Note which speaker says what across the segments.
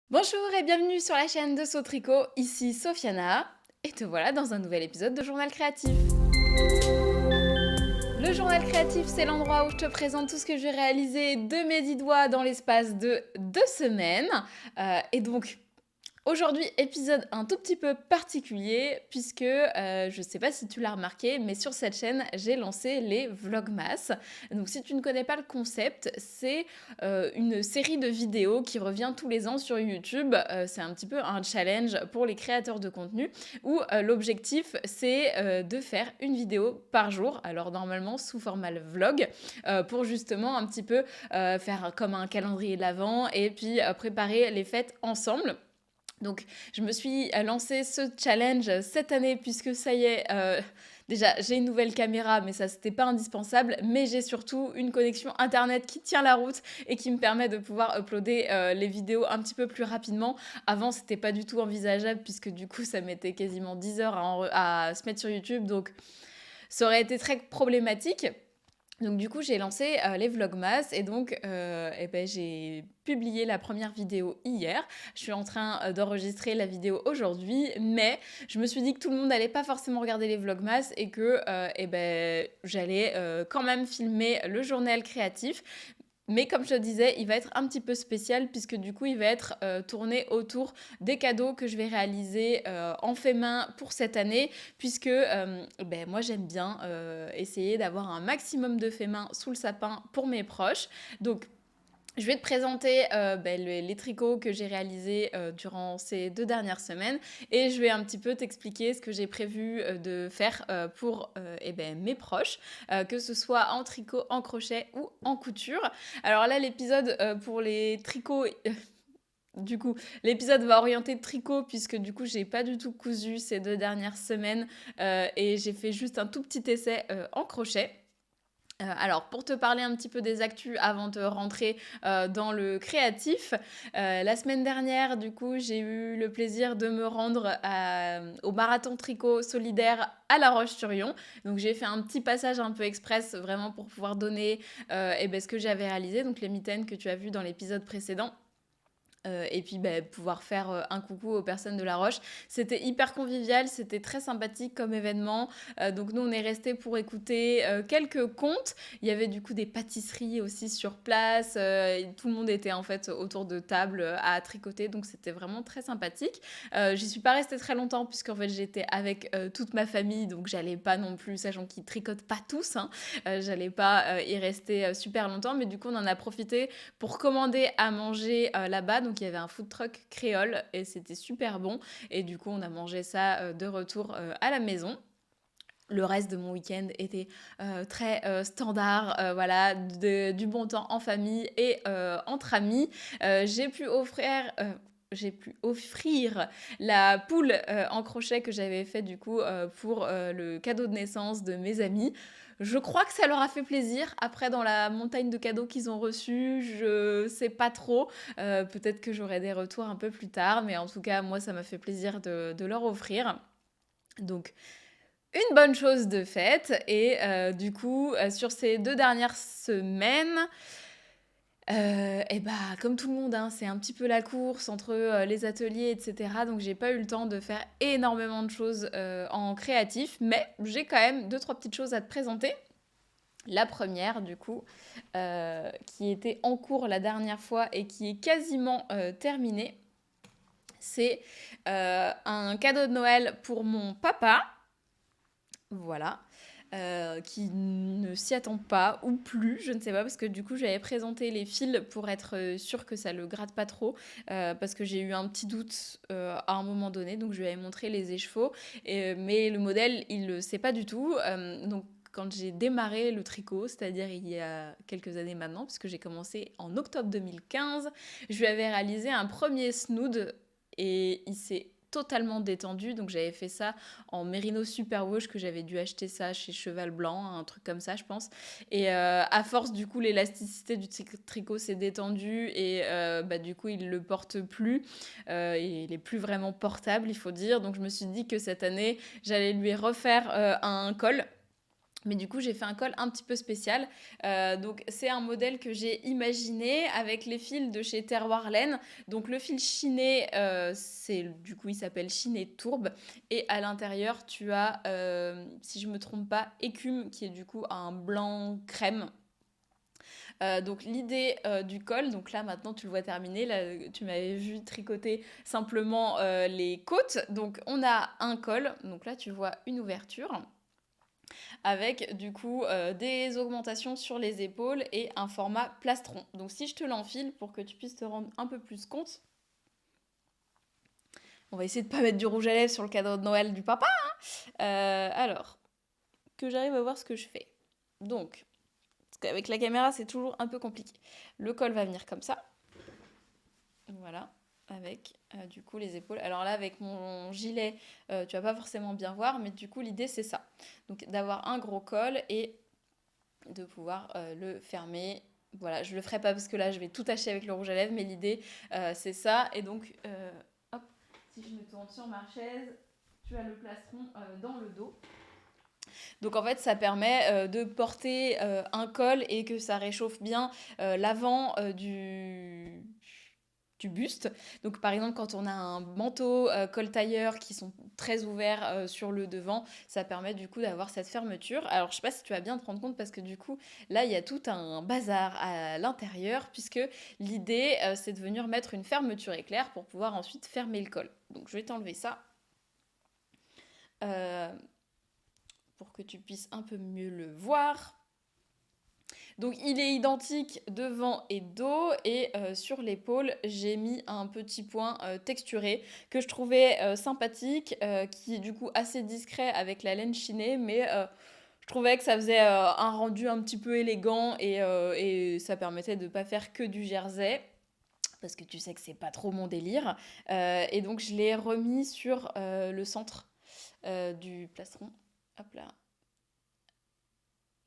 Speaker 1: Bonjour et bienvenue sur la chaîne de Sautricot, ici Sofiana, et te voilà dans un nouvel épisode de Journal Créatif. Le journal créatif, c'est l'endroit où je te présente tout ce que j'ai réalisé de mes 10 doigts dans l'espace de 2 semaines. Et donc, aujourd'hui, épisode un tout petit peu particulier puisque je sais pas si tu l'as remarqué, mais sur cette chaîne, j'ai lancé les Vlogmas. Donc si tu ne connais pas le concept, c'est une série de vidéos qui revient tous les ans sur YouTube. C'est un petit peu un challenge pour les créateurs de contenu où l'objectif, c'est de faire une vidéo par jour. Alors normalement sous format vlog pour justement un petit peu faire comme un calendrier de l'Avent et puis préparer les fêtes ensemble. Donc, je me suis lancé ce challenge cette année puisque ça y est, déjà j'ai une nouvelle caméra, mais ça c'était pas indispensable. Mais j'ai surtout une connexion internet qui tient la route et qui me permet de pouvoir uploader les vidéos un petit peu plus rapidement. Avant, c'était pas du tout envisageable puisque du coup, ça mettait quasiment 10 heures à se mettre sur YouTube. Donc, ça aurait été très problématique. Donc du coup, j'ai lancé les Vlogmas et donc j'ai publié la première vidéo hier. Je suis en train d'enregistrer la vidéo aujourd'hui, mais je me suis dit que tout le monde n'allait pas forcément regarder les Vlogmas et que j'allais quand même filmer le journal créatif. Mais comme je te disais, il va être un petit peu spécial puisque du coup, il va être tourné autour des cadeaux que je vais réaliser en fait main pour cette année puisque moi, j'aime bien essayer d'avoir un maximum de fait main sous le sapin pour mes proches. Donc, je vais te présenter les tricots que j'ai réalisés durant ces 2 dernières semaines et je vais un petit peu t'expliquer ce que j'ai prévu de faire pour mes proches, que ce soit en tricot, en crochet ou en couture. Alors là, l'épisode pour les tricots... Du coup, l'épisode va orienter tricot puisque du coup, j'ai pas du tout cousu ces 2 dernières semaines et j'ai fait juste un tout petit essai en crochet. Alors, pour te parler un petit peu des actus avant de rentrer dans le créatif, la semaine dernière, du coup, j'ai eu le plaisir de me rendre au marathon tricot solidaire à La Roche-sur-Yon. Donc, j'ai fait un petit passage un peu express, vraiment pour pouvoir donner ce que j'avais réalisé, donc les mitaines que tu as vues dans l'épisode précédent. Et puis pouvoir faire un coucou aux personnes de La Roche. C'était hyper convivial, c'était très sympathique comme événement. Donc nous, on est resté pour écouter quelques contes. Il y avait du coup des pâtisseries aussi sur place. Tout le monde était en fait autour de table à tricoter, donc c'était vraiment très sympathique. J'y suis pas restée très longtemps puisqu'en fait j'étais avec toute ma famille, donc j'allais pas non plus, sachant qu'ils tricotent pas tous, hein, j'allais pas y rester super longtemps, mais du coup on en a profité pour commander à manger là-bas. Donc il y avait un food truck créole et c'était super bon. Et du coup, on a mangé ça de retour à la maison. Le reste de mon week-end était très standard, voilà, du bon temps en famille et entre amis. J'ai pu offrir la poule en crochet que j'avais fait du coup pour le cadeau de naissance de mes amis. Je crois que ça leur a fait plaisir. Après, dans la montagne de cadeaux qu'ils ont reçus, je sais pas trop. Peut-être que j'aurai des retours un peu plus tard, mais en tout cas, moi, ça m'a fait plaisir de leur offrir. Donc, une bonne chose de faite. Et du coup, sur ces 2 dernières semaines, comme tout le monde, hein, c'est un petit peu la course entre les ateliers, etc. Donc, j'ai pas eu le temps de faire énormément de choses en créatif, mais j'ai quand même deux, trois petites choses à te présenter. La première, du coup, qui était en cours la dernière fois et qui est quasiment terminée, c'est un cadeau de Noël pour mon papa. Voilà. Qui ne s'y attend pas ou plus, je ne sais pas, parce que du coup j'avais présenté les fils pour être sûre que ça le gratte pas trop, parce que j'ai eu un petit doute à un moment donné, donc je lui avais montré les échevaux, mais le modèle il le sait pas du tout, donc quand j'ai démarré le tricot, c'est-à-dire il y a quelques années maintenant, puisque j'ai commencé en octobre 2015, je lui avais réalisé un premier snood et il s'est totalement détendu. Donc j'avais fait ça en mérino superwash, que j'avais dû acheter ça chez Cheval Blanc, un truc comme ça je pense. Et à force du coup l'élasticité du tricot s'est détendue et du coup il le porte plus. Il est plus vraiment portable il faut dire. Donc je me suis dit que cette année j'allais lui refaire un col. Mais du coup, j'ai fait un col un petit peu spécial. Donc, c'est un modèle que j'ai imaginé avec les fils de chez Terroir Laine. Donc, le fil chiné, du coup, il s'appelle Chiné Tourbe. Et à l'intérieur, tu as, si je me trompe pas, Écume, qui est du coup un blanc crème. Donc l'idée du col, donc là maintenant tu le vois terminé, là tu m'avais vu tricoter simplement les côtes. Donc on a un col, donc là tu vois une ouverture avec du coup des augmentations sur les épaules et un format plastron. Donc si je te l'enfile pour que tu puisses te rendre un peu plus compte, on va essayer de pas mettre du rouge à lèvres sur le cadeau de Noël du papa. Alors, que j'arrive à voir ce que je fais. Donc, parce qu'avec la caméra c'est toujours un peu compliqué. Le col va venir comme ça. Voilà, avec du coup les épaules. Alors là, avec mon gilet, tu vas pas forcément bien voir, mais du coup, l'idée c'est ça. Donc d'avoir un gros col et de pouvoir le fermer. Voilà, je le ferai pas parce que là, je vais tout tacher avec le rouge à lèvres, mais l'idée c'est ça. Et donc, hop, si je me tourne sur ma chaise, tu as le plastron dans le dos. Donc en fait, ça permet de porter un col et que ça réchauffe bien l'avant du buste. Donc par exemple, quand on a un manteau col tailleur qui sont très ouverts sur le devant, ça permet du coup d'avoir cette fermeture. Alors je sais pas si tu vas bien te rendre compte parce que du coup, là, il y a tout un bazar à l'intérieur puisque l'idée, c'est de venir mettre une fermeture éclair pour pouvoir ensuite fermer le col. Donc je vais t'enlever ça. Euh, pour que tu puisses un peu mieux le voir. Donc il est identique devant et dos et sur l'épaule j'ai mis un petit point texturé que je trouvais sympathique, qui est du coup assez discret avec la laine chinée mais je trouvais que ça faisait un rendu un petit peu élégant et ça permettait de ne pas faire que du jersey parce que tu sais que c'est pas trop mon délire. Et donc je l'ai remis sur le centre du plastron. Hop là.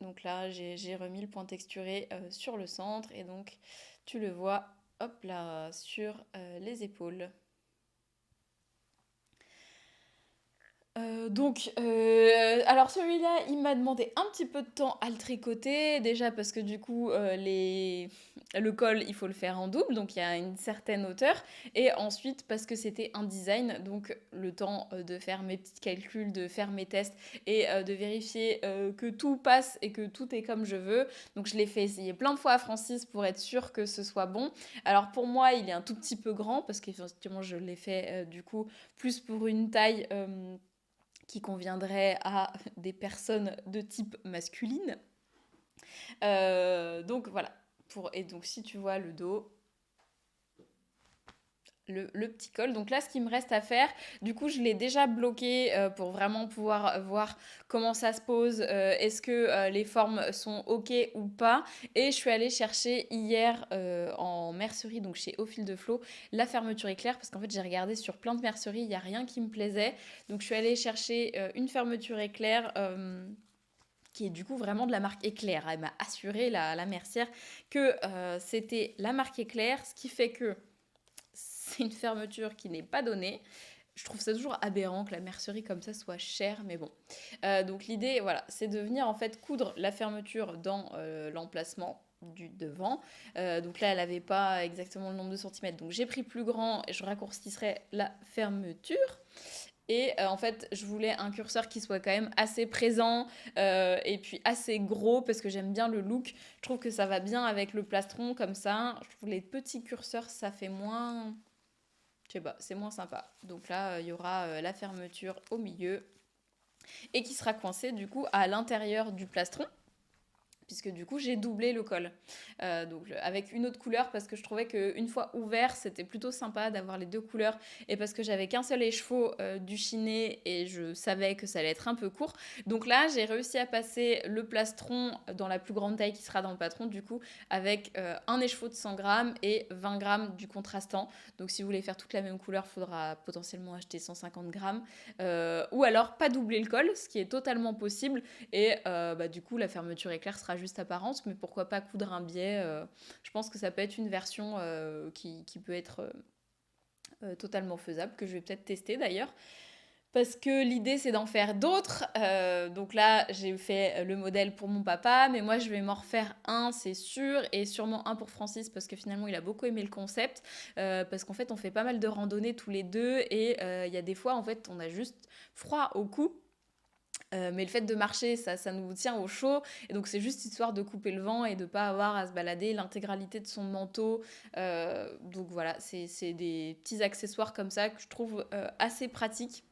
Speaker 1: Donc là, j'ai remis le point texturé sur le centre et donc tu le vois, hop là, sur les épaules. Alors celui-là, il m'a demandé un petit peu de temps à le tricoter, déjà parce que du coup, le col, il faut le faire en double, donc il y a une certaine hauteur, et ensuite parce que c'était un design, donc le temps de faire mes petits calculs, de faire mes tests, et de vérifier que tout passe et que tout est comme je veux. Donc je l'ai fait essayer plein de fois à Francis pour être sûre que ce soit bon. Alors pour moi, il est un tout petit peu grand, parce qu'effectivement, je l'ai fait du coup plus pour une taille qui conviendrait à des personnes de type masculine. Donc voilà. Et donc si tu vois le dos, le petit col. Donc là, ce qui me reste à faire, du coup, je l'ai déjà bloqué pour vraiment pouvoir voir comment ça se pose, est-ce que les formes sont OK ou pas. Et je suis allée chercher hier en mercerie, donc chez Au Fil de Flow, la fermeture éclair, parce qu'en fait, j'ai regardé sur plein de merceries, il n'y a rien qui me plaisait. Donc je suis allée chercher une fermeture éclair. Qui est du coup vraiment de la marque Éclair. Elle m'a assuré, la mercière, que c'était la marque Éclair, ce qui fait que c'est une fermeture qui n'est pas donnée. Je trouve ça toujours aberrant que la mercerie comme ça soit chère, mais bon. Donc l'idée, voilà, c'est de venir en fait coudre la fermeture dans l'emplacement du devant. Donc là, elle n'avait pas exactement le nombre de centimètres, donc j'ai pris plus grand et je raccourcisserai la fermeture. Et en fait, je voulais un curseur qui soit quand même assez présent et puis assez gros parce que j'aime bien le look. Je trouve que ça va bien avec le plastron comme ça. Je trouve les petits curseurs, ça fait moins... Je sais pas, c'est moins sympa. Donc là, il y aura la fermeture au milieu et qui sera coincée du coup à l'intérieur du plastron puisque du coup j'ai doublé le col. Donc avec une autre couleur parce que je trouvais qu'une fois ouvert c'était plutôt sympa d'avoir les deux couleurs et parce que j'avais qu'un seul écheveau du chiné et je savais que ça allait être un peu court. Donc là j'ai réussi à passer le plastron dans la plus grande taille qui sera dans le patron du coup avec un écheveau de 100 grammes et 20 grammes du contrastant. Donc si vous voulez faire toute la même couleur, il faudra potentiellement acheter 150 grammes ou alors pas doubler le col, ce qui est totalement possible et du coup la fermeture éclair sera juste apparente, mais pourquoi pas coudre un biais. Je pense que ça peut être une version qui peut être totalement faisable, que je vais peut-être tester d'ailleurs. parce que l'idée c'est d'en faire d'autres. Donc là, j'ai fait le modèle pour mon papa, mais moi je vais m'en refaire un, c'est sûr, et sûrement un pour Francis parce que finalement il a beaucoup aimé le concept. Parce qu'en fait, on fait pas mal de randonnées tous les deux et il y a des fois en fait, on a juste froid au cou. Mais le fait de marcher, ça nous tient au chaud. Et donc, c'est juste histoire de couper le vent et de pas avoir à se balader l'intégralité de son manteau. Donc, voilà, c'est des petits accessoires comme ça que je trouve assez pratiques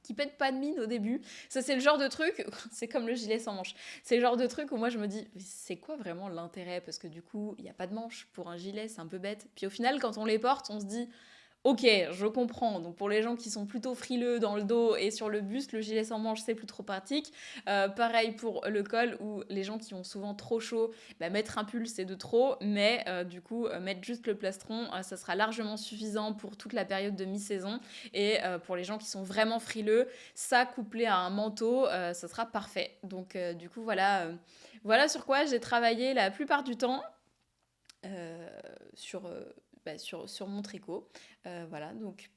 Speaker 1: qui pètent pas de mine au début. Ça, c'est le genre de truc, c'est comme le gilet sans manche. C'est le genre de truc où moi je me dis, c'est quoi vraiment l'intérêt? Parce que du coup, il n'y a pas de manche pour un gilet, c'est un peu bête. Puis au final, quand on les porte, on se dit, ok, je comprends. Donc pour les gens qui sont plutôt frileux dans le dos et sur le buste, le gilet sans manche, c'est plus trop pratique. Pareil pour le col, où les gens qui ont souvent trop chaud, bah, mettre un pull, c'est de trop. Mais du coup, mettre juste le plastron, ça sera largement suffisant pour toute la période de mi-saison. Et pour les gens qui sont vraiment frileux, ça couplé à un manteau, ça sera parfait. Donc du coup, voilà sur quoi j'ai travaillé la plupart du temps euh, sur, sur mon tricot. Voilà, donc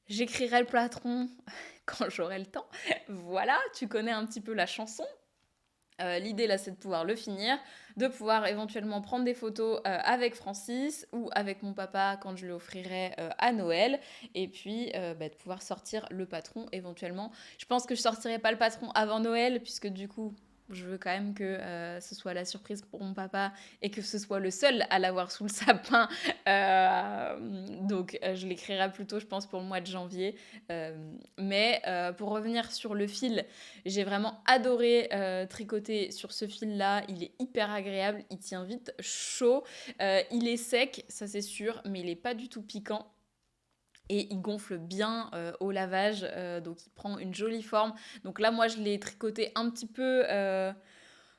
Speaker 1: j'écrirai le plastron quand j'aurai le temps. Voilà, tu connais un petit peu la chanson. L'idée là, c'est de pouvoir le finir, de pouvoir éventuellement prendre des photos avec Francis ou avec mon papa quand je lui offrirai à Noël, et puis de pouvoir sortir le patron éventuellement. Je pense que je sortirai pas le patron avant Noël, puisque du coup, je veux quand même que ce soit la surprise pour mon papa et que ce soit le seul à l'avoir sous le sapin. Donc, je l'écrirai plutôt, je pense, pour le mois de janvier. Mais pour revenir sur le fil, j'ai vraiment adoré tricoter sur ce fil-là. Il est hyper agréable, il tient vite chaud. Il est sec, ça c'est sûr, mais il n'est pas du tout piquant. Et il gonfle bien au lavage, donc il prend une jolie forme. Donc là, moi, je l'ai tricoté un petit peu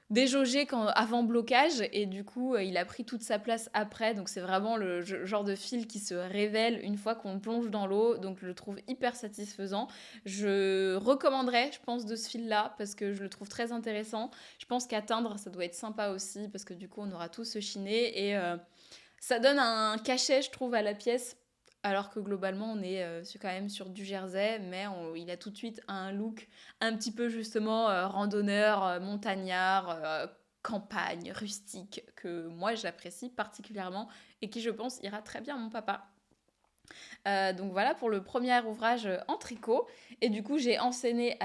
Speaker 1: déjaugé avant blocage, et du coup, il a pris toute sa place après. Donc c'est vraiment le genre de fil qui se révèle une fois qu'on le plonge dans l'eau. Donc je le trouve hyper satisfaisant. Je recommanderais, je pense, de ce fil-là parce que je le trouve très intéressant. Je pense qu'à teindre, ça doit être sympa aussi parce que du coup, on aura tout ce chiné et ça donne un cachet, je trouve, à la pièce. Alors que globalement, on est quand même sur du jersey, mais il a tout de suite un look un petit peu justement randonneur, montagnard, campagne, rustique, que moi j'apprécie particulièrement et qui, je pense, ira très bien à mon papa. Donc voilà pour le premier ouvrage en tricot. Et du coup, j'ai enchaîné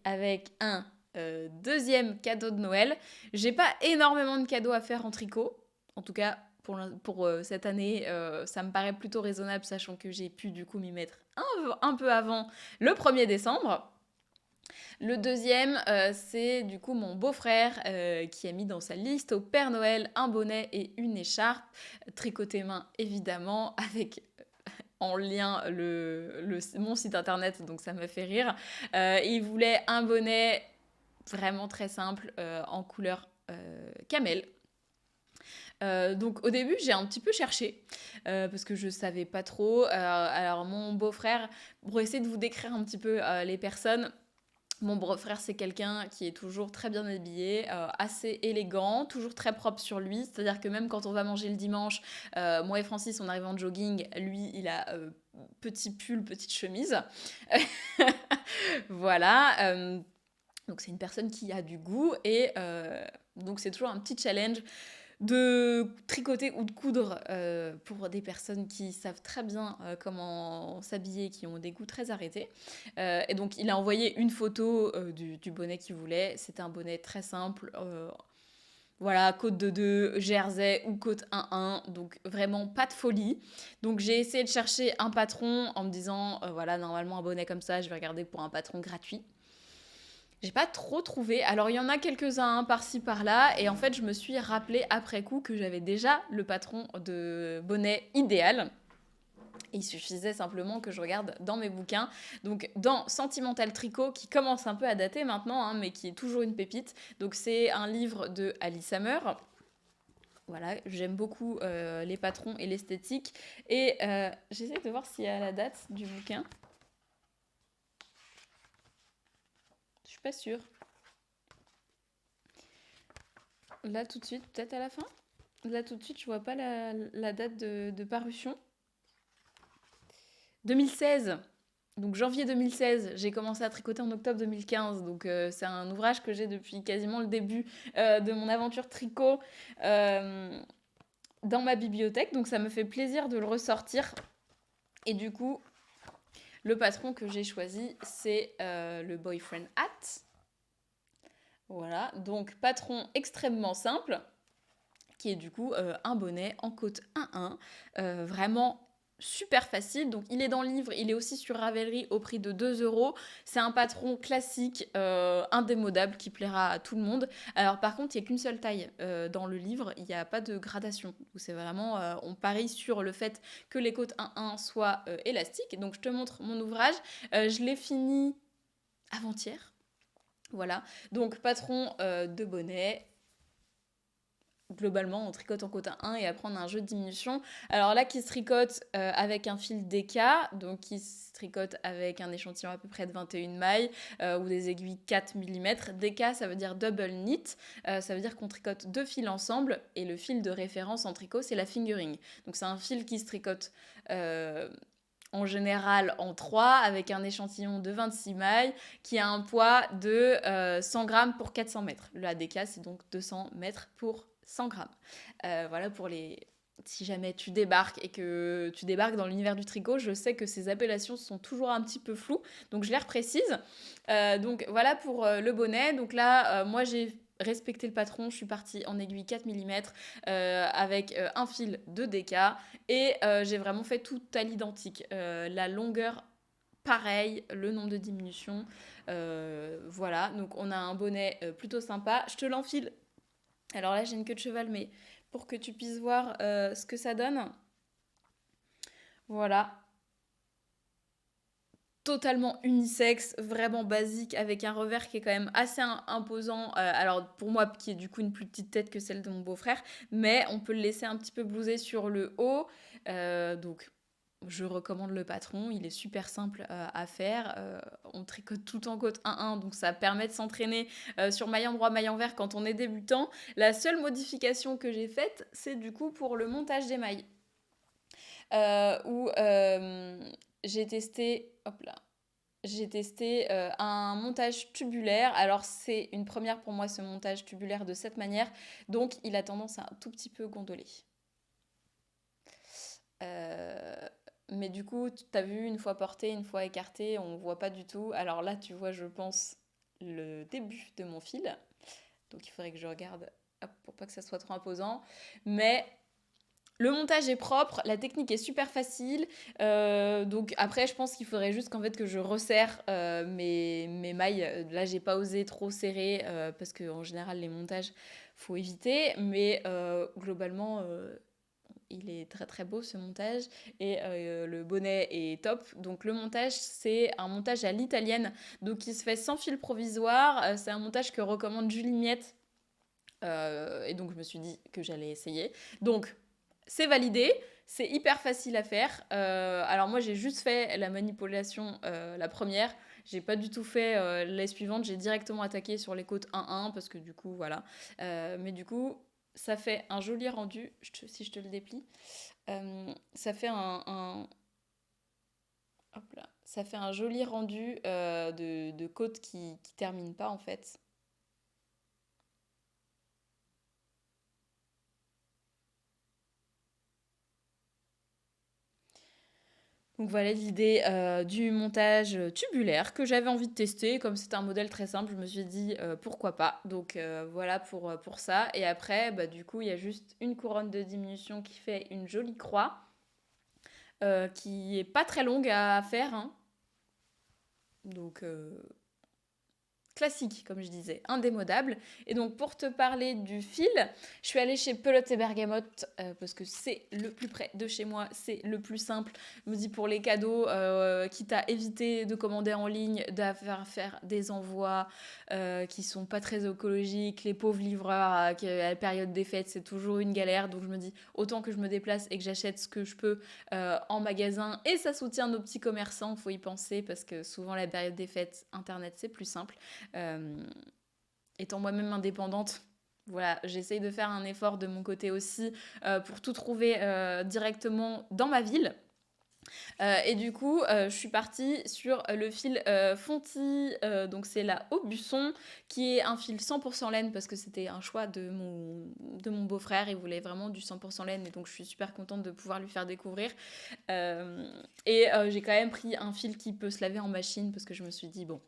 Speaker 1: avec un deuxième cadeau de Noël. J'ai pas énormément de cadeaux à faire en tricot. En tout cas, pour cette année, ça me paraît plutôt raisonnable, sachant que j'ai pu du coup m'y mettre un peu avant le 1er décembre. Le deuxième, c'est du coup mon beau-frère qui a mis dans sa liste au Père Noël un bonnet et une écharpe, tricoté main évidemment, avec en lien mon site internet, donc ça me fait rire. Il voulait un bonnet vraiment très simple en couleur camel. Donc au début j'ai un petit peu cherché parce que je savais pas trop. Alors mon beau-frère, pour essayer de vous décrire un petit peu les personnes, mon beau-frère, c'est quelqu'un qui est toujours très bien habillé, assez élégant, toujours très propre sur lui. C'est-à-dire que même quand on va manger le dimanche, moi et Francis, on arrive en jogging. Lui, il a petit pull, petite chemise. Voilà. Donc c'est une personne qui a du goût et donc c'est toujours un petit challenge de tricoter ou de coudre pour des personnes qui savent très bien comment s'habiller, qui ont des goûts très arrêtés. Et donc il a envoyé une photo du bonnet qu'il voulait. C'était un bonnet très simple. Voilà, côte de 2, jersey ou côte 1-1, donc vraiment pas de folie. Donc j'ai essayé de chercher un patron en me disant, voilà, normalement un bonnet comme ça, je vais regarder pour un patron gratuit. J'ai pas trop trouvé. Alors il y en a quelques-uns par-ci par-là, et en fait je me suis rappelé après coup que j'avais déjà le patron de bonnet idéal. Et il suffisait simplement que je regarde dans mes bouquins. Donc dans Sentimental Tricot, qui commence un peu à dater maintenant, hein, mais qui est toujours une pépite. Donc c'est un livre de Alice Hammer. Voilà, j'aime beaucoup les patrons et l'esthétique. Et j'essaie de voir s'il y a la date du bouquin. Je suis pas sûre. Là tout de suite, peut-être à la fin. Là, tout de suite, je vois pas la date de parution. 2016. Donc janvier 2016, j'ai commencé à tricoter en octobre 2015. Donc c'est un ouvrage que j'ai depuis quasiment le début de mon aventure tricot dans ma bibliothèque. Donc ça me fait plaisir de le ressortir. Et du coup, le patron que j'ai choisi, c'est le Boyfriend Hat. Voilà, donc patron extrêmement simple, qui est du coup un bonnet en côte 1-1, vraiment super facile. Donc il est dans le livre, il est aussi sur Ravelry au prix de 2 €. C'est un patron classique, indémodable, qui plaira à tout le monde. Alors par contre, il n'y a qu'une seule taille dans le livre, il n'y a pas de gradation. Donc c'est vraiment, on parie sur le fait que les côtes 1-1 soient élastiques. Donc je te montre mon ouvrage. Je l'ai fini avant-hier. Voilà, donc patron de bonnet, globalement, on tricote en côte 1 et après on a un jeu de diminution. Alors là, qui se tricote avec un fil DK, donc qui se tricote avec un échantillon à peu près de 21 mailles ou des aiguilles 4 mm. DK, ça veut dire double knit, ça veut dire qu'on tricote 2 fils ensemble et le fil de référence en tricot, c'est la fingering. Donc c'est un fil qui se tricote en général en 3 avec un échantillon de 26 mailles qui a un poids de 100 grammes pour 400 mètres. Le ADK, c'est donc 200 mètres pour 100 grammes. Voilà pour les... Si jamais tu débarques et que tu débarques dans l'univers du tricot, je sais que ces appellations sont toujours un petit peu floues, donc je les reprécise. Donc voilà pour le bonnet. Donc là, moi j'ai respecté le patron, je suis partie en aiguille 4 mm avec un fil de DK et j'ai vraiment fait tout à l'identique. La longueur, pareil, le nombre de diminutions. Voilà, donc on a un bonnet plutôt sympa. Je te l'enfile. Alors là, j'ai une queue de cheval, mais pour que tu puisses voir ce que ça donne. Voilà. Totalement unisexe, vraiment basique, avec un revers qui est quand même assez imposant. Alors pour moi, qui est du coup une plus petite tête que celle de mon beau-frère, mais on peut le laisser un petit peu blousé sur le haut. Donc je recommande le patron, il est super simple à faire. On tricote tout en côte 1-1, donc ça permet de s'entraîner sur maille endroit, maille envers quand on est débutant. La seule modification que j'ai faite, c'est du coup pour le montage des mailles. Où j'ai testé, hop là, j'ai testé un montage tubulaire. Alors c'est une première pour moi ce montage tubulaire de cette manière, donc il a tendance à un tout petit peu gondoler. Euh, mais du coup, tu as vu, une fois porté, une fois écarté, on voit pas du tout. Alors là, tu vois, je pense, le début de mon fil. Donc il faudrait que je regarde hop, pour pas que ça soit trop imposant. Mais le montage est propre, la technique est super facile. Donc après, je pense qu'il faudrait juste qu'en fait que je resserre mes mailles. Là, j'ai pas osé trop serrer parce qu'en général, les montages, faut éviter. Mais globalement, il est très très beau ce montage et le bonnet est top. Donc le montage, c'est un montage à l'italienne, donc qui se fait sans fil provisoire. C'est un montage que recommande Julie Miette. Et donc je me suis dit que j'allais essayer. Donc c'est validé, c'est hyper facile à faire. Alors moi j'ai juste fait la manipulation la première. J'ai pas du tout fait les suivantes, j'ai directement attaqué sur les côtes 1-1 parce que du coup voilà. Mais du coup ça fait un joli rendu, si je te le déplie. Ça fait hop là, ça fait un joli rendu de côte qui termine pas en fait. Donc voilà l'idée du montage tubulaire que j'avais envie de tester. Comme c'est un modèle très simple, je me suis dit pourquoi pas. Donc voilà pour ça. Et après, bah, du coup, il y a juste une couronne de diminution qui fait une jolie croix, qui est pas très longue à faire, hein. Donc classique, comme je disais, indémodable. Et donc, pour te parler du fil, je suis allée chez Pelote et Bergamote parce que c'est le plus près de chez moi, c'est le plus simple. Je me dis pour les cadeaux, quitte à éviter de commander en ligne, faire des envois qui sont pas très écologiques, les pauvres livreurs à la période des fêtes, c'est toujours une galère. Donc, je me dis autant que je me déplace et que j'achète ce que je peux en magasin et ça soutient nos petits commerçants, faut y penser parce que souvent la période des fêtes, internet c'est plus simple. Euh, étant moi-même indépendante, Voilà, j'essaye de faire un effort de mon côté aussi pour tout trouver directement dans ma ville. Et du coup, je suis partie sur le fil Fonty, donc c'est la Aubusson, qui est un fil 100% laine parce que c'était un choix de mon beau-frère. Il voulait vraiment du 100% laine et donc je suis super contente de pouvoir lui faire découvrir. J'ai quand même pris un fil qui peut se laver en machine parce que je me suis dit, bon,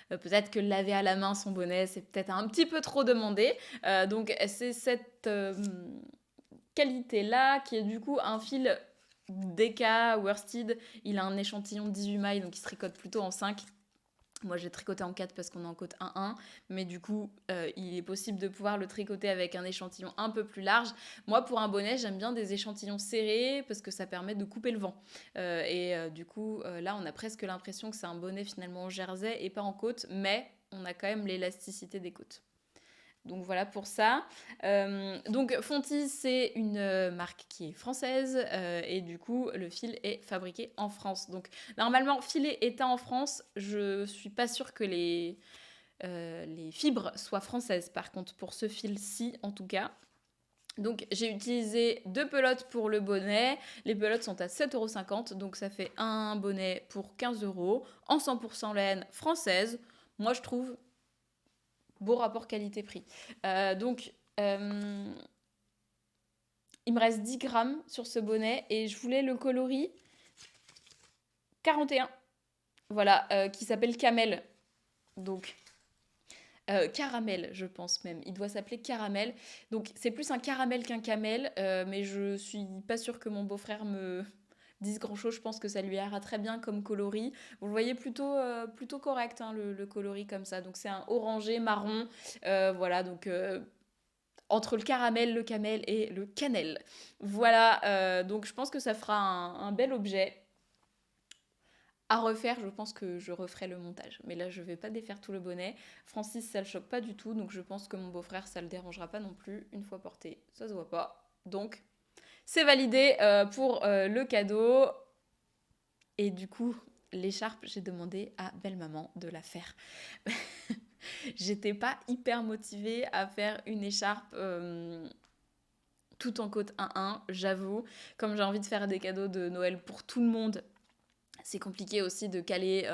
Speaker 1: peut-être que laver à la main son bonnet, c'est peut-être un petit peu trop demandé. Donc c'est cette qualité-là qui est du coup un fil DK Worsted. Il a un échantillon de 18 mailles, donc il se tricote plutôt en 5. Moi, j'ai tricoté en 4 parce qu'on est en côte 1-1, mais du coup, il est possible de pouvoir le tricoter avec un échantillon un peu plus large. Moi, pour un bonnet, j'aime bien des échantillons serrés parce que ça permet de couper le vent. Du coup, là, on a presque l'impression que c'est un bonnet finalement en jersey et pas en côte, mais on a quand même l'élasticité des côtes. Donc voilà pour ça. Donc Fonty, c'est une marque qui est française et du coup le fil est fabriqué en France. Donc normalement, filet état en France, je suis pas sûre que les fibres soient françaises. Par contre, pour ce fil-ci, en tout cas. Donc j'ai utilisé 2 pelotes pour le bonnet. Les pelotes sont à 7,50 €, donc ça fait un bonnet pour 15 € en 100% laine française. Moi je trouve beau rapport qualité-prix. Il me reste 10 grammes sur ce bonnet et je voulais le coloris 41. Voilà, qui s'appelle Camel. Donc, caramel, je pense même. Il doit s'appeler caramel. Donc, c'est plus un caramel qu'un camel, mais je suis pas sûre que mon beau-frère me dise grand-chose. Je pense que ça lui ira très bien comme coloris. Vous le voyez plutôt correct, hein, le coloris comme ça. Donc, c'est un orangé marron. Voilà, donc entre le caramel, le camel et le cannelle. Voilà, donc je pense que ça fera un bel objet. À refaire, je pense que je referai le montage. Mais là, je vais pas défaire tout le bonnet. Francis, ça le choque pas du tout, donc je pense que mon beau-frère, ça le dérangera pas non plus. Une fois porté, ça se voit pas. Donc, c'est validé pour le cadeau. Et du coup, l'écharpe, j'ai demandé à belle-maman de la faire. J'étais pas hyper motivée à faire une écharpe tout en côte 1-1, j'avoue. Comme j'ai envie de faire des cadeaux de Noël pour tout le monde, c'est compliqué aussi de caler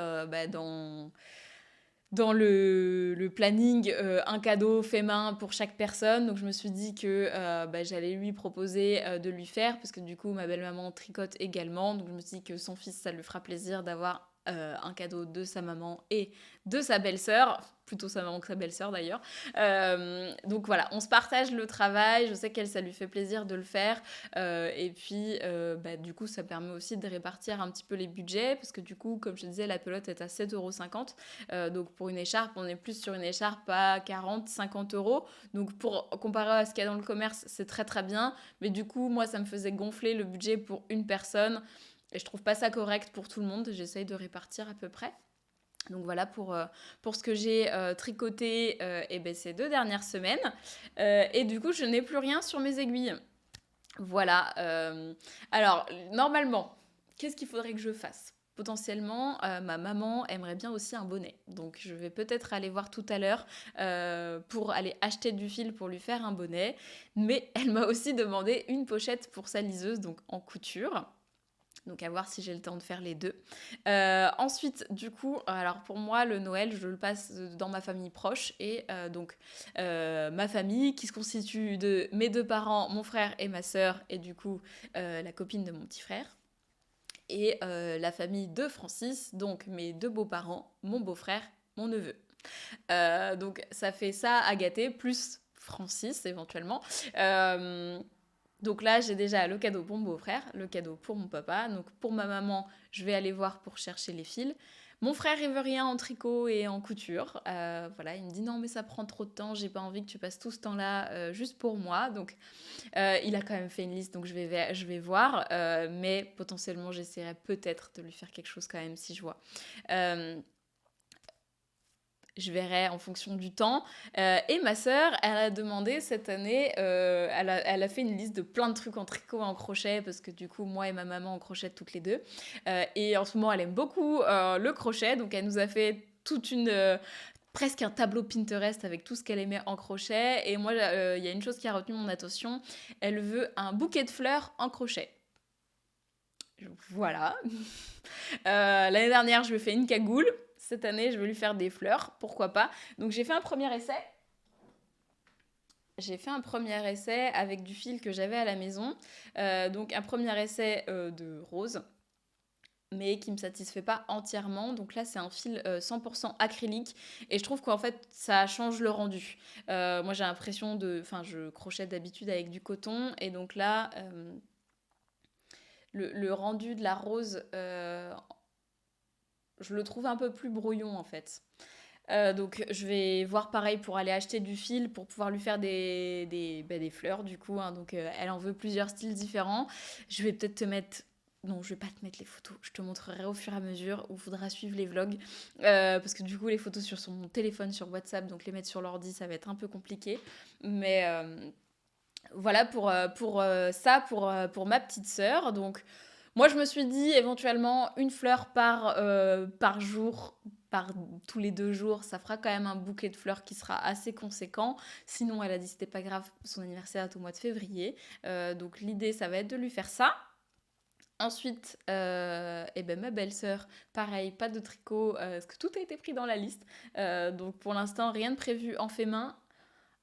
Speaker 1: dans le planning un cadeau fait main pour chaque personne. Donc je me suis dit que j'allais lui proposer de lui faire, parce que du coup ma belle-maman tricote également. Donc je me suis dit que son fils, ça lui fera plaisir d'avoir un cadeau de sa maman et de sa belle-sœur, plutôt sa maman que sa belle-sœur d'ailleurs. Donc voilà, on se partage le travail, je sais qu'elle, ça lui fait plaisir de le faire. Du coup, ça permet aussi de répartir un petit peu les budgets, parce que du coup, comme je te disais, la pelote est à 7,50 €. Donc pour une écharpe, on est plus sur une écharpe à 40, 50 €. Donc pour comparer à ce qu'il y a dans le commerce, c'est très très bien. Mais du coup, moi, ça me faisait gonfler le budget pour une personne. Et je trouve pas ça correct pour tout le monde. J'essaye de répartir à peu près. Donc voilà pour ce que j'ai tricoté ces 2 dernières semaines. Et du coup, je n'ai plus rien sur mes aiguilles. Voilà. Alors, normalement, qu'est-ce qu'il faudrait que je fasse? Potentiellement, ma maman aimerait bien aussi un bonnet. Donc, je vais peut-être aller voir tout à l'heure pour aller acheter du fil pour lui faire un bonnet. Mais elle m'a aussi demandé une pochette pour sa liseuse, donc en couture. Donc à voir si j'ai le temps de faire les deux. Ensuite, du coup, alors pour moi, le Noël, je le passe dans ma famille proche. Et ma famille qui se constitue de mes 2 parents, mon frère et ma sœur, et du coup la copine de mon petit frère. Et la famille de Francis, donc mes 2 beaux-parents, mon beau-frère, mon neveu. Donc ça fait ça à gâter, plus Francis éventuellement. Donc là, j'ai déjà le cadeau pour mon beau-frère, le cadeau pour mon papa. Donc pour ma maman, je vais aller voir pour chercher les fils. Mon frère, il veut rien en tricot et en couture. Voilà, il me dit non, mais ça prend trop de temps, j'ai pas envie que tu passes tout ce temps-là juste pour moi. Donc il a quand même fait une liste, donc je vais voir. Mais potentiellement, j'essaierai peut-être de lui faire quelque chose quand même si je vois. Je verrai en fonction du temps. Et ma sœur, elle a demandé cette année, elle a fait une liste de plein de trucs en tricot, en crochet, parce que du coup, moi et ma maman, on crochette toutes les deux. Et en ce moment, elle aime beaucoup le crochet, donc elle nous a fait toute une presque un tableau Pinterest avec tout ce qu'elle aimait en crochet. Et moi, il y a une chose qui a retenu mon attention. Elle veut un bouquet de fleurs en crochet. Voilà. L'année dernière, je lui ai fait une cagoule. Cette année, je vais lui faire des fleurs. Pourquoi pas. Donc, j'ai fait un premier essai. Avec du fil que j'avais à la maison. Donc, un premier essai de rose, mais qui ne me satisfait pas entièrement. Donc là, c'est un fil 100% acrylique. Et je trouve qu'en fait, ça change le rendu. Moi, j'ai l'impression de... Enfin, je crochète d'habitude avec du coton. Et donc là, le rendu de la rose, je le trouve un peu plus brouillon, en fait. Donc je vais voir pareil pour aller acheter du fil pour pouvoir lui faire des fleurs du coup. Hein. Donc elle en veut plusieurs styles différents. Je vais peut-être te mettre... Non, je vais pas te mettre les photos. Je te montrerai au fur et à mesure où il faudra suivre les vlogs. Parce que du coup, les photos sur mon téléphone, sur WhatsApp, donc les mettre sur l'ordi, ça va être un peu compliqué. Mais voilà pour ma petite sœur. Donc moi, je me suis dit éventuellement une fleur par jour, par tous les 2 jours, ça fera quand même un bouquet de fleurs qui sera assez conséquent. Sinon, elle a dit c'était pas grave, son anniversaire est au mois de février. Donc l'idée, ça va être de lui faire ça. Ensuite, ma belle-sœur, pareil, pas de tricot, parce que tout a été pris dans la liste. Donc pour l'instant, rien de prévu en fait main.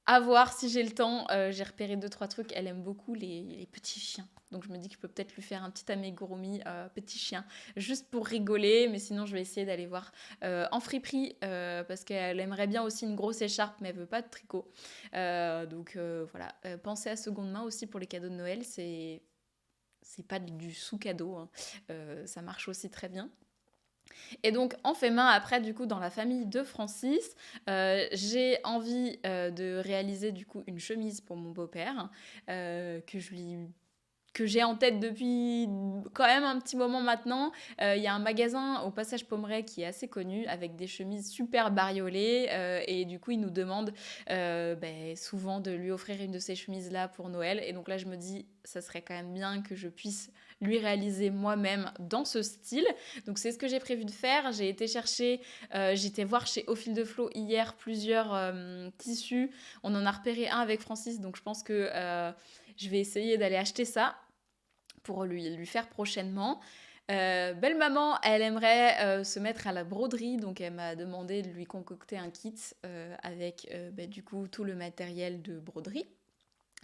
Speaker 1: À voir si j'ai le temps. J'ai repéré 2-3 trucs. Elle aime beaucoup les petits chiens. Donc je me dis que je peux peut-être lui faire un petit amigurumi petit chien, juste pour rigoler. Mais sinon, je vais essayer d'aller voir en friperie, parce qu'elle aimerait bien aussi une grosse écharpe, mais elle veut pas de tricot. Donc voilà. Pensez à seconde main aussi pour les cadeaux de Noël. C'est pas du sous-cadeau. Hein. Ça marche aussi très bien. Et donc, en fait main, après, du coup, dans la famille de Francis, j'ai envie de réaliser, du coup, une chemise pour mon beau-père, que j'ai en tête depuis quand même un petit moment maintenant. Il y a un magasin au Passage Pommerais qui est assez connu, avec des chemises super bariolées. Et du coup, il nous demande souvent de lui offrir une de ces chemises-là pour Noël. Et donc là, je me dis, ça serait quand même bien que je puisse lui réaliser moi-même dans ce style. Donc c'est ce que j'ai prévu de faire. J'étais voir chez Au Fil de Flow hier plusieurs tissus. On en a repéré un avec Francis, donc je pense que je vais essayer d'aller acheter ça pour lui faire prochainement. Belle maman, elle aimerait se mettre à la broderie, donc elle m'a demandé de lui concocter un kit avec du coup tout le matériel de broderie.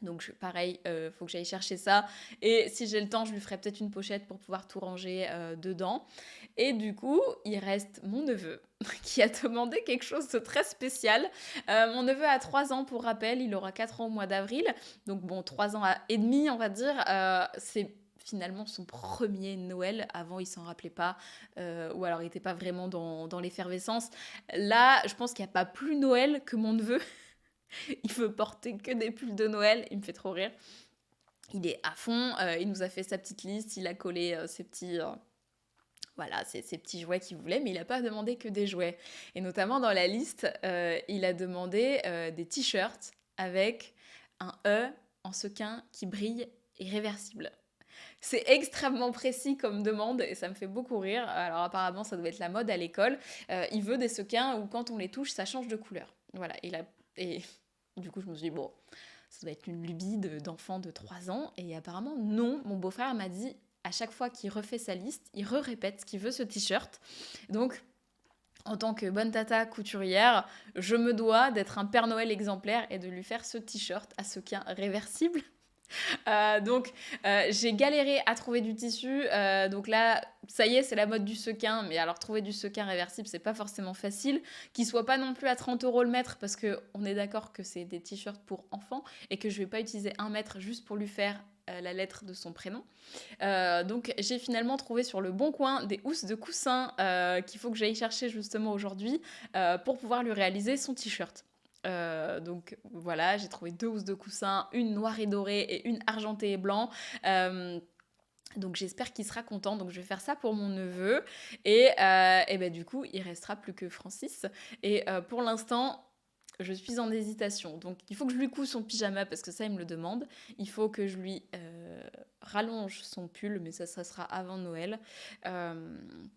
Speaker 1: Donc pareil, faut que j'aille chercher ça. Et si j'ai le temps, je lui ferai peut-être une pochette pour pouvoir tout ranger dedans. Et du coup, il reste mon neveu qui a demandé quelque chose de très spécial. Mon neveu a 3 ans pour rappel, il aura 4 ans au mois d'avril. Donc bon, 3 ans et demi, on va dire. C'est finalement son premier Noël. Avant, il s'en rappelait pas, ou alors il n'était pas vraiment dans l'effervescence. Là, je pense qu'il n'y a pas plus Noël que mon neveu. Il veut porter que des pulls de Noël, il me fait trop rire. Il est à fond, il nous a fait sa petite liste, il a collé ses petits... ces petits jouets qu'il voulait, mais il n'a pas demandé que des jouets. Et notamment dans la liste, il a demandé des t-shirts avec un E en sequin qui brille et réversible. C'est extrêmement précis comme demande et ça me fait beaucoup rire. Alors apparemment, ça doit être la mode à l'école. Il veut des sequins où quand on les touche, ça change de couleur. Voilà, et du coup, je me suis dit, bon, ça doit être une lubie d'enfant de 3 ans. Et apparemment, non. Mon beau-frère m'a dit, à chaque fois qu'il refait sa liste, il répète qu'il veut ce t-shirt. Donc, en tant que bonne tata couturière, je me dois d'être un Père Noël exemplaire et de lui faire ce t-shirt à sequin réversible. J'ai galéré à trouver du tissu. Donc là, ça y est, c'est la mode du sequin. Mais alors, trouver du sequin réversible, c'est pas forcément facile. Qu'il soit pas non plus à 30 € le mètre, parce qu'on est d'accord que c'est des t-shirts pour enfants et que je vais pas utiliser 1 mètre juste pour lui faire la lettre de son prénom. Donc j'ai finalement trouvé sur le Bon Coin des housses de coussin qu'il faut que j'aille chercher justement aujourd'hui pour pouvoir lui réaliser son t-shirt. Donc voilà, j'ai trouvé 2 housses de coussin, une noire et dorée et une argentée et blanc. Donc j'espère qu'il sera content. Donc je vais faire ça pour mon neveu. Et du coup, il restera plus que Francis. Et pour l'instant, je suis en hésitation. Donc il faut que je lui couds son pyjama parce que ça, il me le demande. Il faut que je lui rallonge son pull, mais ça sera avant Noël.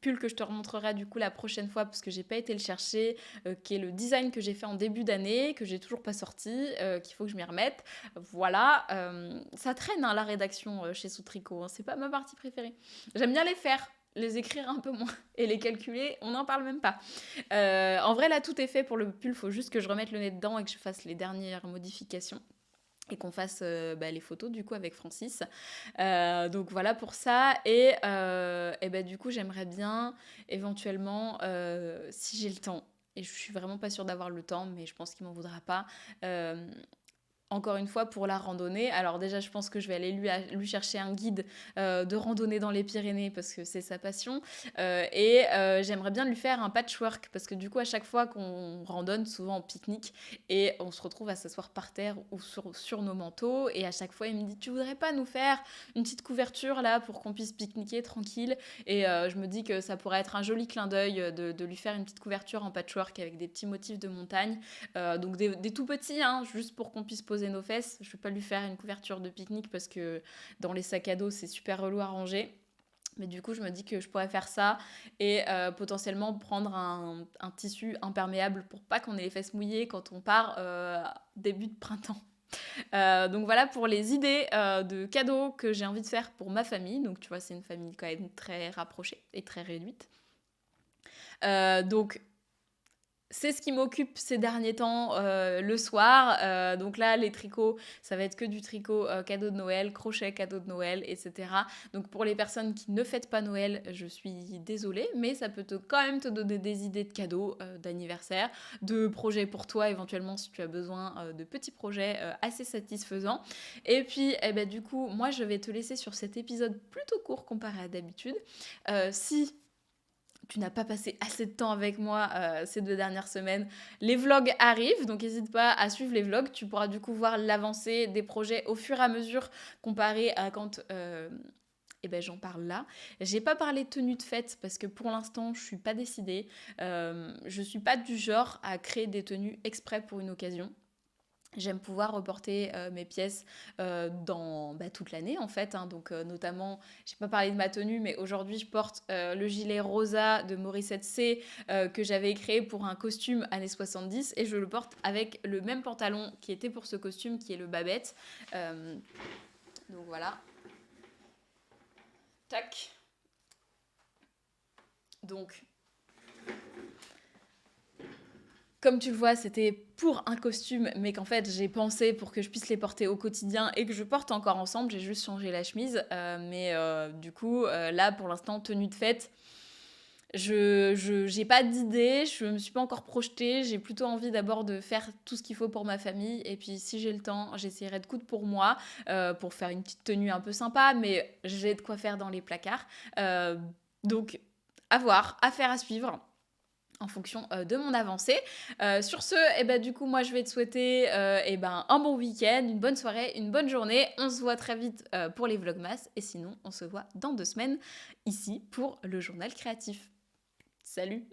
Speaker 1: Pull que je te remontrerai du coup la prochaine fois parce que j'ai pas été le chercher, qui est le design que j'ai fait en début d'année, que j'ai toujours pas sorti, qu'il faut que je m'y remette. Voilà, ça traîne hein, la rédaction chez Sous-Tricot, hein, c'est pas ma partie préférée. J'aime bien les faire, les écrire un peu moins et les calculer, on n'en parle même pas. En vrai, là, tout est fait pour le pull, faut juste que je remette le nez dedans et que je fasse les dernières modifications et qu'on fasse les photos du coup avec Francis. Donc voilà pour ça. Et du coup, j'aimerais bien éventuellement, si j'ai le temps, et je suis vraiment pas sûre d'avoir le temps, mais je pense qu'il m'en voudra pas, encore une fois, pour la randonnée. Alors déjà, je pense que je vais aller lui chercher un guide de randonnée dans les Pyrénées parce que c'est sa passion. J'aimerais bien lui faire un patchwork parce que du coup, à chaque fois qu'on randonne, souvent en pique-nique, et on se retrouve à s'asseoir par terre ou sur nos manteaux. Et à chaque fois, il me dit, tu voudrais pas nous faire une petite couverture là pour qu'on puisse pique-niquer tranquille. Je me dis que ça pourrait être un joli clin d'œil de lui faire une petite couverture en patchwork avec des petits motifs de montagne. Donc des tout petits, hein, juste pour qu'on puisse poser nos fesses. Je ne vais pas lui faire une couverture de pique-nique parce que dans les sacs à dos, c'est super relou à ranger. Mais du coup, je me dis que je pourrais faire ça et potentiellement prendre un tissu imperméable pour pas qu'on ait les fesses mouillées quand on part début de printemps. Donc voilà pour les idées de cadeaux que j'ai envie de faire pour ma famille. Donc tu vois, c'est une famille quand même très rapprochée et très réduite. Donc c'est ce qui m'occupe ces derniers temps le soir. Donc là, les tricots, ça va être que du tricot cadeau de Noël, crochet cadeau de Noël, etc. Donc pour les personnes qui ne fêtent pas Noël, je suis désolée, mais ça peut quand même te donner des idées de cadeaux d'anniversaire, de projets pour toi éventuellement si tu as besoin de petits projets assez satisfaisants. Et puis, du coup, moi, je vais te laisser sur cet épisode plutôt court comparé à d'habitude. Si tu n'as pas passé assez de temps avec moi ces 2 dernières semaines. Les vlogs arrivent, donc n'hésite pas à suivre les vlogs. Tu pourras du coup voir l'avancée des projets au fur et à mesure comparé à quand j'en parle là. J'ai pas parlé de tenue de fête parce que pour l'instant je suis pas décidée. Je suis pas du genre à créer des tenues exprès pour une occasion. J'aime pouvoir reporter mes pièces dans toute l'année en fait, hein. Donc notamment, j'ai pas parlé de ma tenue, mais aujourd'hui je porte le gilet rosa de Morissette C que j'avais créé pour un costume années 70 et je le porte avec le même pantalon qui était pour ce costume qui est le Babette. Donc voilà. Tac. Donc comme tu le vois, c'était pour un costume, mais qu'en fait, j'ai pensé pour que je puisse les porter au quotidien et que je porte encore ensemble. J'ai juste changé la chemise. Du coup, là, pour l'instant, tenue de fête, je j'ai pas d'idée, je me suis pas encore projetée. J'ai plutôt envie d'abord de faire tout ce qu'il faut pour ma famille. Et puis, si j'ai le temps, j'essaierai de coudre pour moi, pour faire une petite tenue un peu sympa, mais j'ai de quoi faire dans les placards. Donc, à voir, à faire, à suivre en fonction de mon avancée. Sur ce, du coup, moi, je vais te souhaiter un bon week-end, une bonne soirée, une bonne journée. On se voit très vite pour les Vlogmas. Et sinon, on se voit dans 2 semaines ici pour le journal créatif. Salut!